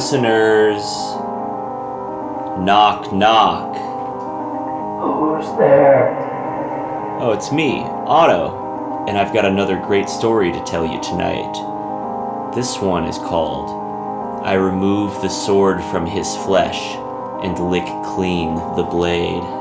listeners. Knock, knock. Who's there? Oh, it's me, Otto, and I've got another great story to tell you tonight. This one is called I Remove the Sword from His Flesh and Lick Clean the Blade.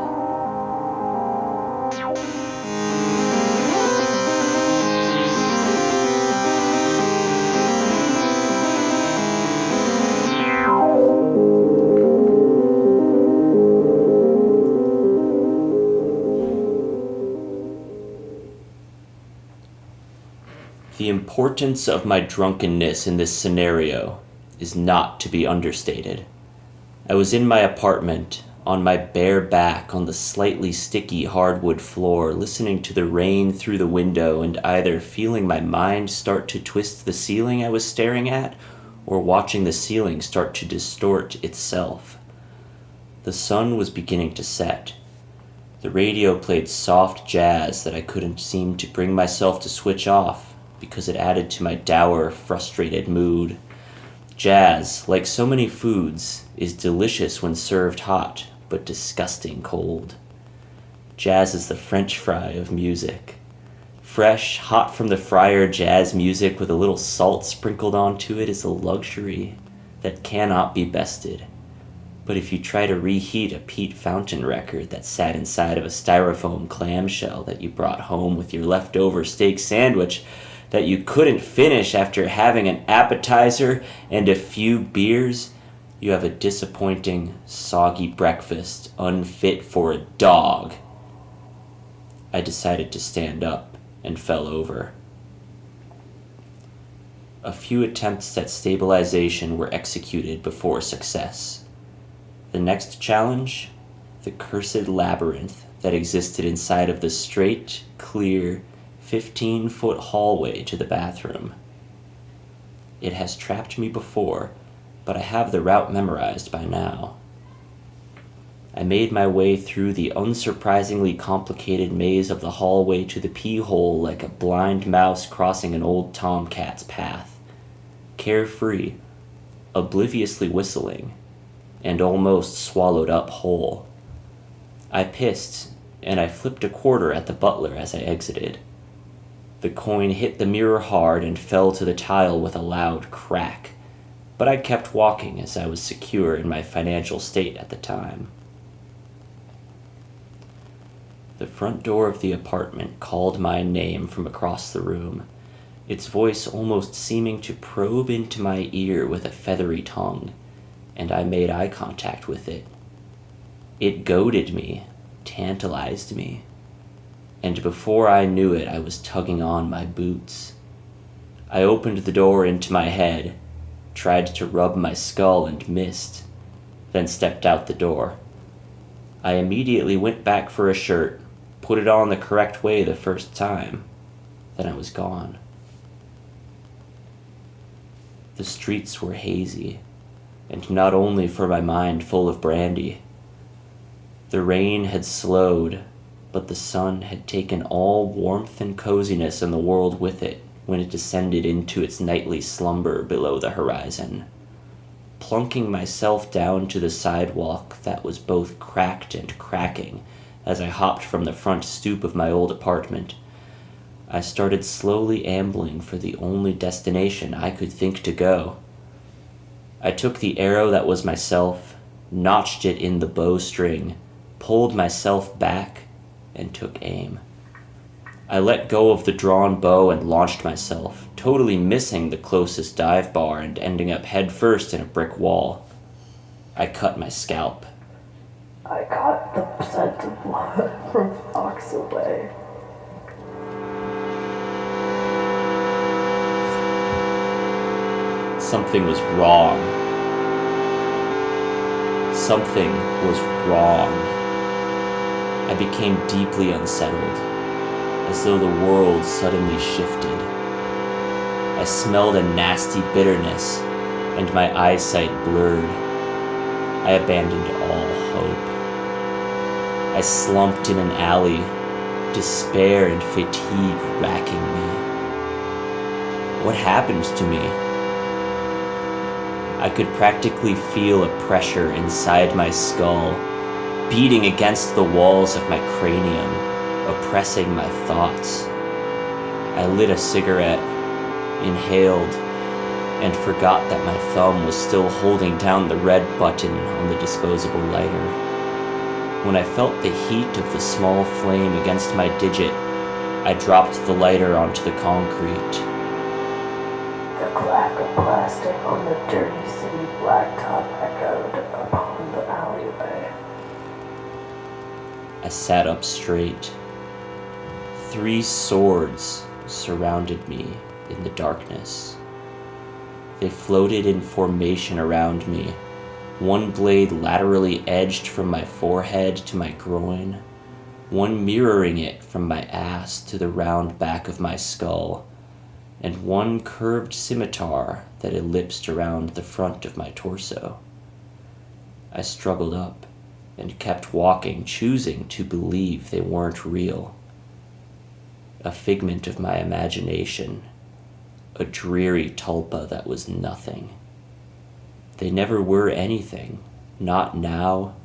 The importance of my drunkenness in this scenario is not to be understated. I was in my apartment, on my bare back on the slightly sticky hardwood floor, listening to the rain through the window and either feeling my mind start to twist the ceiling I was staring at, or watching the ceiling start to distort itself. The sun was beginning to set. The radio played soft jazz that I couldn't seem to bring myself to switch off, because it added to my dour, frustrated mood. Jazz, like so many foods, is delicious when served hot, but disgusting cold. Jazz is the French fry of music. Fresh, hot from the fryer jazz music with a little salt sprinkled onto it is a luxury that cannot be bested. But if you try to reheat a Pete Fountain record that sat inside of a styrofoam clamshell that you brought home with your leftover steak sandwich, that you couldn't finish after having an appetizer and a few beers, you have a disappointing, soggy breakfast unfit for a dog. I decided to stand up and fell over. A few attempts at stabilization were executed before success. The next challenge, the cursed labyrinth that existed inside of the straight, clear, 15-foot hallway to the bathroom. It has trapped me before, but I have the route memorized by now. I made my way through the unsurprisingly complicated maze of the hallway to the pee hole like a blind mouse crossing an old tomcat's path, carefree, obliviously whistling, and almost swallowed up whole. I pissed, and I flipped a quarter at the butler as I exited. The coin hit the mirror hard and fell to the tile with a loud crack, but I kept walking as I was secure in my financial state at the time. The front door of the apartment called my name from across the room, its voice almost seeming to probe into my ear with a feathery tongue, and I made eye contact with it. It goaded me, tantalized me. And before I knew it, I was tugging on my boots. I opened the door into my head, tried to rub my skull and missed, then stepped out the door. I immediately went back for a shirt, put it on the correct way the first time, then I was gone. The streets were hazy, and not only for my mind full of brandy. The rain had slowed, but the sun had taken all warmth and coziness in the world with it when it descended into its nightly slumber below the horizon. Plunking myself down to the sidewalk that was both cracked and cracking as I hopped from the front stoop of my old apartment, I started slowly ambling for the only destination I could think to go. I took the arrow that was myself, notched it in the bowstring, pulled myself back, and took aim. I let go of the drawn bow and launched myself, totally missing the closest dive bar and ending up head first in a brick wall. I cut my scalp. I got the scent of blood from blocks away. Something was wrong. Something was wrong. I became deeply unsettled, as though the world suddenly shifted. I smelled a nasty bitterness, and my eyesight blurred. I abandoned all hope. I slumped in an alley, despair and fatigue racking me. What happened to me? I could practically feel a pressure inside my skull, beating against the walls of my cranium, oppressing my thoughts. I lit a cigarette, inhaled, and forgot that my thumb was still holding down the red button on the disposable lighter. When I felt the heat of the small flame against my digit, I dropped the lighter onto the concrete. The clack of plastic on the dirty city blacktop echoed upon the alleyway. I sat up straight. 3 swords surrounded me in the darkness. They floated in formation around me, one blade laterally edged from my forehead to my groin, one mirroring it from my ass to the round back of my skull, and one curved scimitar that ellipsed around the front of my torso. I struggled up and kept walking, choosing to believe they weren't real. A figment of my imagination, a dreary tulpa that was nothing. They never were anything, not now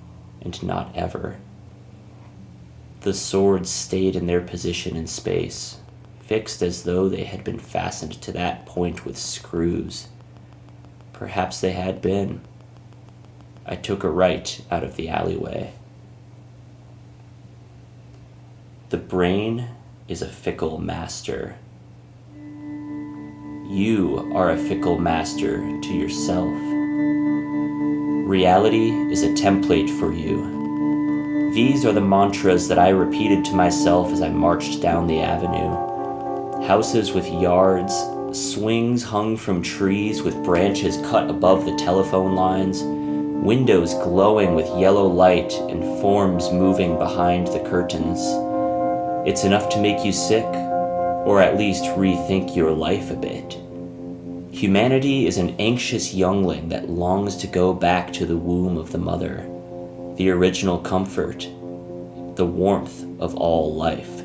and not ever. The swords stayed in their position in space, fixed as though they had been fastened to that point with screws. Perhaps they had been. I took a right out of the alleyway. The brain is a fickle master. You are a fickle master to yourself. Reality is a template for you. These are the mantras that I repeated to myself as I marched down the avenue. Houses with yards, swings hung from trees with branches cut above the telephone lines, windows glowing with yellow light and forms moving behind the curtains. It's enough to make you sick, or at least rethink your life a bit. Humanity is an anxious youngling that longs to go back to the womb of the mother, the original comfort, the warmth of all life.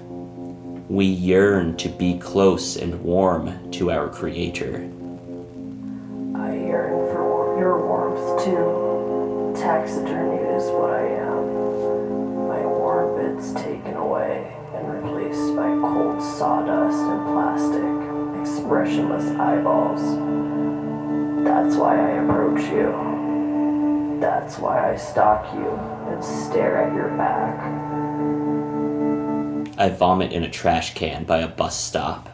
We yearn to be close and warm to our Creator. I yearn for your warmth too. Taxidermy is what I am. My warm bits taken away and replaced by cold sawdust and plastic, expressionless eyeballs. That's why I approach you. That's why I stalk you and stare at your back. I vomit in a trash can by a bus stop.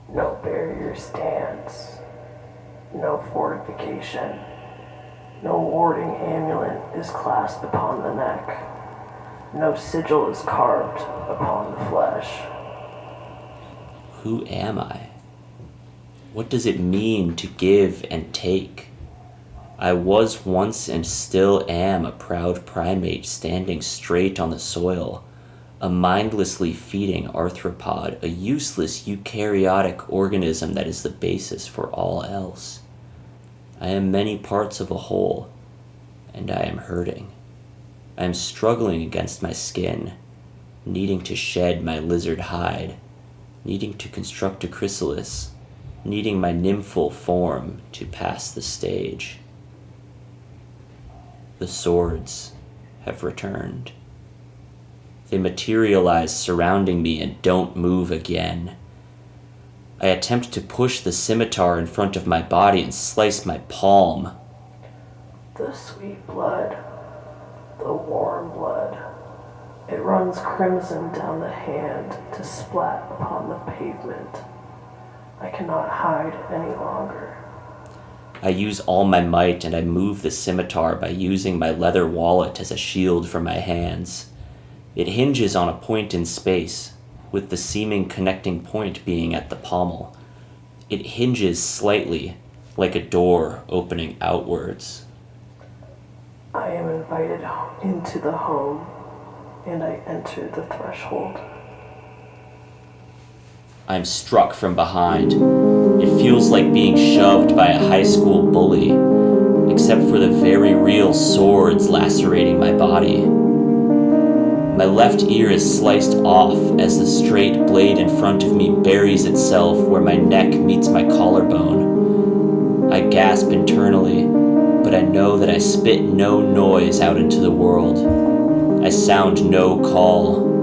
No barrier stands. No fortification. No warding amulet is clasped upon the neck. No sigil is carved upon the flesh. Who am I? What does it mean to give and take? I was once and still am a proud primate standing straight on the soil, a mindlessly feeding arthropod, a useless eukaryotic organism that is the basis for all else. I am many parts of a whole, and I am hurting. I am struggling against my skin, needing to shed my lizard hide, needing to construct a chrysalis, needing my nymphal form to pass the stage. The swords have returned. They materialize surrounding me and don't move again. I attempt to push the scimitar in front of my body and slice my palm. The sweet blood, the warm blood, it runs crimson down the hand to splat upon the pavement. I cannot hide any longer. I use all my might and I move the scimitar by using my leather wallet as a shield for my hands. It hinges on a point in space, with the seeming connecting point being at the pommel. It hinges slightly, like a door opening outwards. I am invited into the home, and I enter the threshold. I'm struck from behind. It feels like being shoved by a high school bully, except for the very real swords lacerating my body. My left ear is sliced off as the straight blade in front of me buries itself where my neck meets my collarbone. I gasp gasp internally, but I know that I spit no noise out into the world. I sound no call.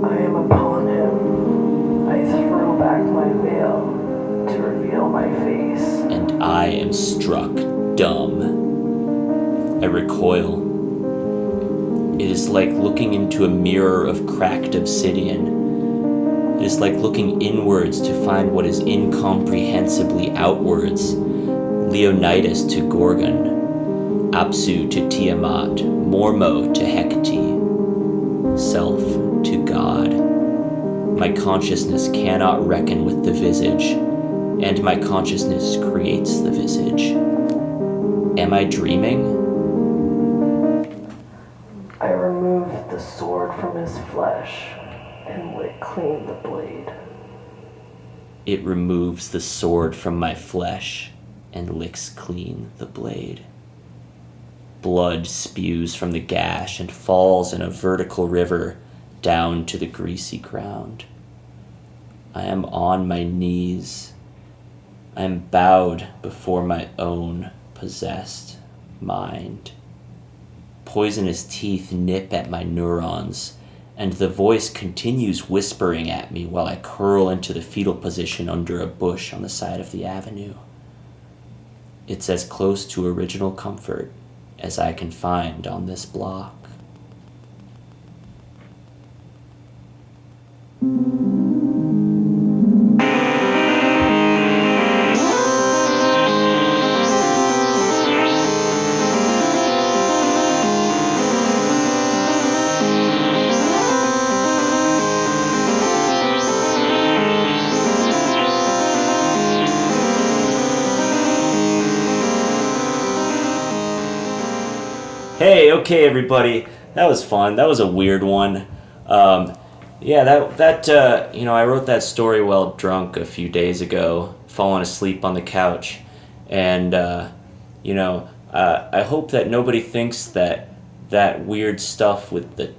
I am upon him. I throw back my veil to reveal my face. And I am struck dumb. I recoil. It is like looking into a mirror of cracked obsidian. It is like looking inwards to find what is incomprehensibly outwards. Leonidas to Gorgon, Apsu to Tiamat, Mormo to Hecate, self to God. My consciousness cannot reckon with the visage, and my consciousness creates the visage. Am I dreaming? I removed the sword from his flesh and licked clean the blade. It removes the sword from my flesh and licks clean the blade. Blood spews from the gash and falls in a vertical river down to the greasy ground. I am on my knees. I am bowed before my own possessed mind. Poisonous teeth nip at my neurons, and the voice continues whispering at me while I curl into the fetal position under a bush on the side of the avenue. It's as close to original comfort as I can find on this block. Hey, okay, everybody. That was fun. That was a weird one. I wrote that story while drunk a few days ago, falling asleep on the couch, and I hope that nobody thinks that weird stuff with the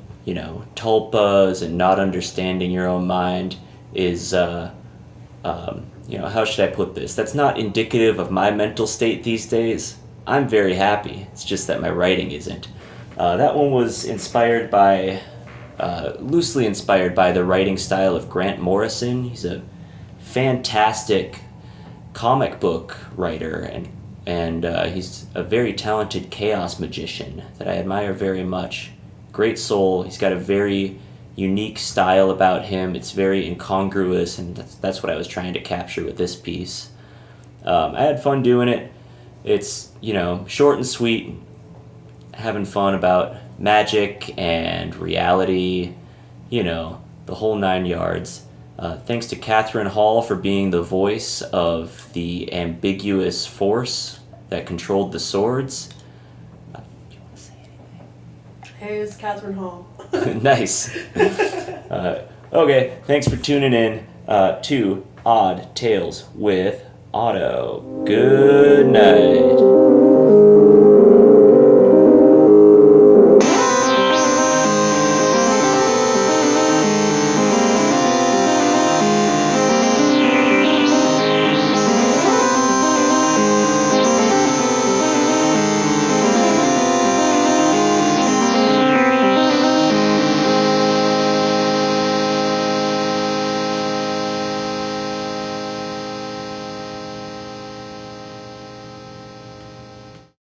tulpas and not understanding your own mind is how should I put this? That's not indicative of my mental state these days. I'm very happy. It's just that my writing isn't. That one was loosely inspired by the writing style of Grant Morrison. He's a fantastic comic book writer, and he's a very talented chaos magician that I admire very much. Great soul. He's got a very unique style about him. It's very incongruous, and that's what I was trying to capture with this piece. I had fun doing it. It's, short and sweet, having fun about magic and reality, the whole 9 yards. Thanks to Kathryn Hall for being the voice of the ambiguous force that controlled the swords. Do you want to say anything? Hey, it's Kathryn Hall. Nice. Okay, thanks for tuning in to Odd Tales with Otto. Good night.